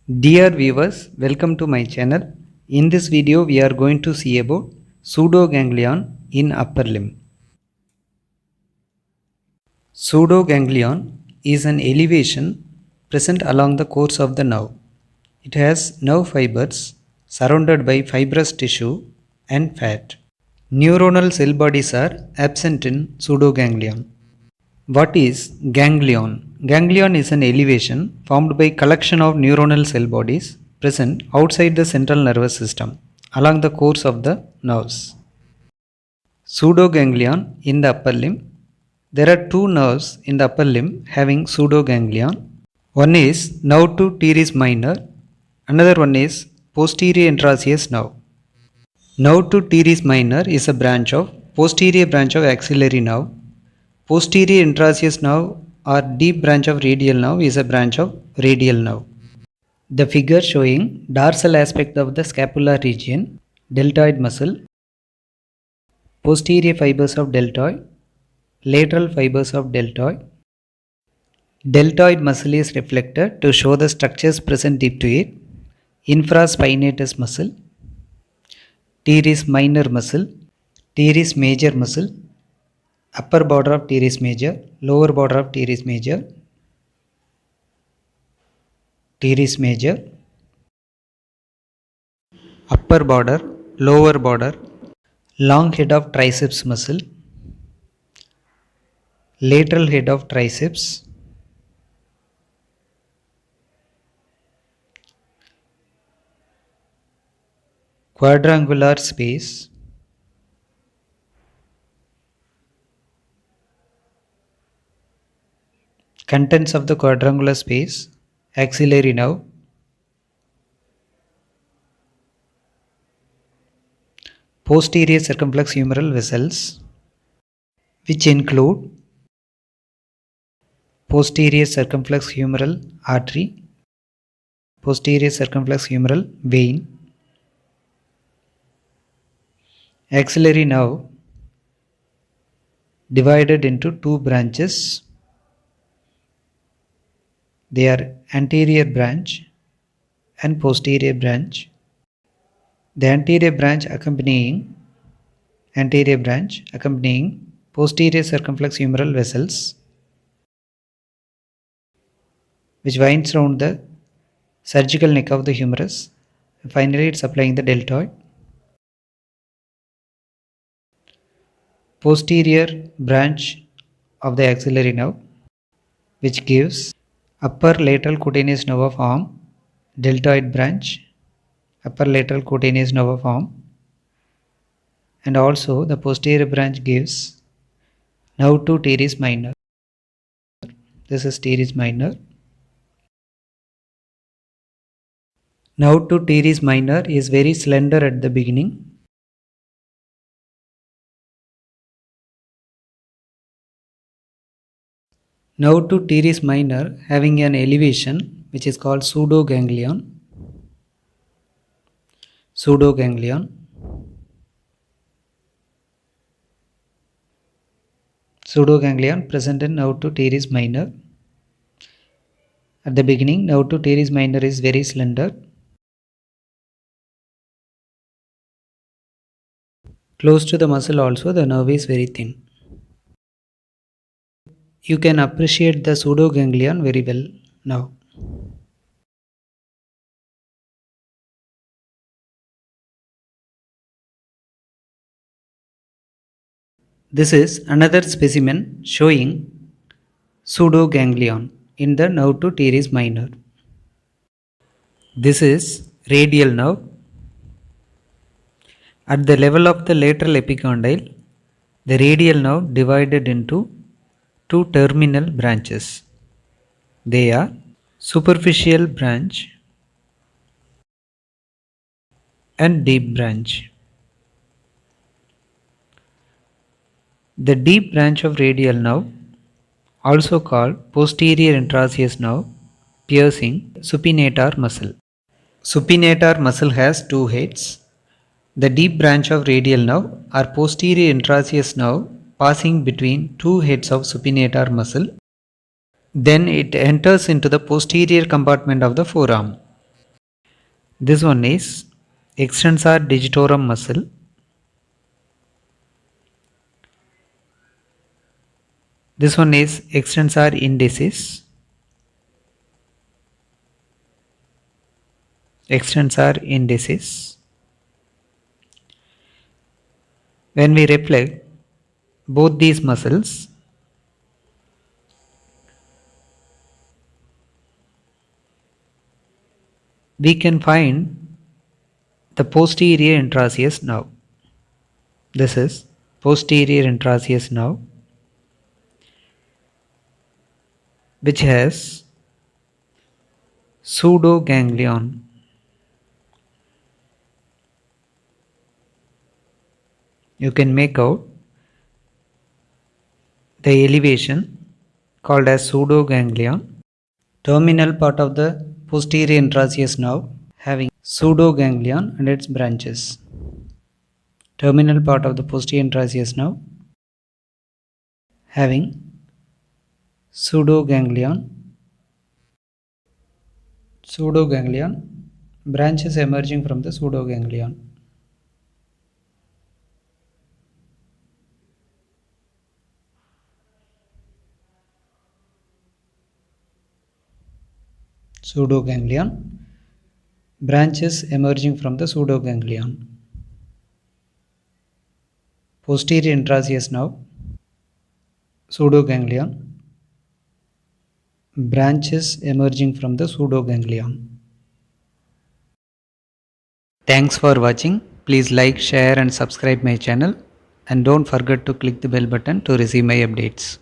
Dear viewers, welcome to my channel. In this video, we are going to see about pseudoganglion in upper limb. Pseudoganglion is an elevation present along the course of the nerve. It has nerve fibers surrounded by fibrous tissue and fat. Neuronal cell bodies are absent in pseudoganglion. What is ganglion? Ganglion is an elevation formed by collection of neuronal cell bodies present outside the central nervous system along the course of the nerves. Pseudoganglion in the upper limb. There are two nerves in the upper limb having pseudoganglion. One is nerve 2 teres minor, another one is posterior interosseous nerve. Nerve 2 teres minor is a posterior branch of axillary nerve. Posterior interosseous nerve or deep branch of radial nerve is a branch of radial nerve. The figure showing dorsal aspect of the scapular region, deltoid muscle, posterior fibers of deltoid, lateral fibers of deltoid. Deltoid muscle is reflected to show the structures present deep to it. Infraspinatus muscle, teres minor muscle, teres major muscle, upper border of teres major, lower border of teres major, upper border, lower border, long head of triceps muscle, lateral head of triceps, quadrangular space, contents of the quadrangular space, axillary nerve, posterior circumflex humeral vessels, which include posterior circumflex humeral artery, posterior circumflex humeral vein, axillary nerve divided into two branches. They are anterior branch and posterior branch. The anterior branch accompanying posterior circumflex humeral vessels, which winds round the surgical neck of the humerus. Finally, it's supplying the deltoid. Posterior branch of the axillary nerve, which gives upper lateral cutaneous nerve of arm, deltoid branch, upper lateral cutaneous nerve of arm, and also the posterior branch gives nerve 2 teres minor. This is teres minor. Nerve 2 teres minor is very slender at the beginning. Nerve 2 teres minor having an elevation which is called pseudoganglion. Pseudoganglion present in nerve 2 teres minor. At the beginning, nerve 2 teres minor is very slender. Close to the muscle also, the nerve is very thin. You can appreciate the pseudoganglion very well now. This is another specimen showing pseudoganglion in the nerve 2 teres minor. This is radial nerve. At the level of the lateral epicondyle, the radial nerve divided into two terminal branches. They are superficial branch and deep branch. The deep branch of radial nerve, also called posterior interosseous nerve, piercing supinator muscle. Supinator muscle has two heads. The deep branch of radial nerve or posterior interosseous nerve passing between two heads of supinator muscle. Then it enters into the posterior compartment of the forearm. This one is extensor digitorum muscle. This one is extensor indicis. Extensor indicis. When we reflect both these muscles, we can find the posterior intraosseous nerve. This is posterior intraosseous nerve, which has pseudoganglion. You can make out the elevation called as pseudoganglion. Terminal part of the posterior intraosseous nerve having pseudoganglion and its branches. Terminal part of the posterior intraosseous nerve having pseudoganglion, branches emerging from the pseudoganglion. Pseudoganglion, branches emerging from the pseudoganglion. Posterior intraosseous nerve, pseudoganglion, branches emerging from the pseudoganglion. Thanks for watching. Please like, share and subscribe my channel, and don't forget to click the bell button to receive my updates.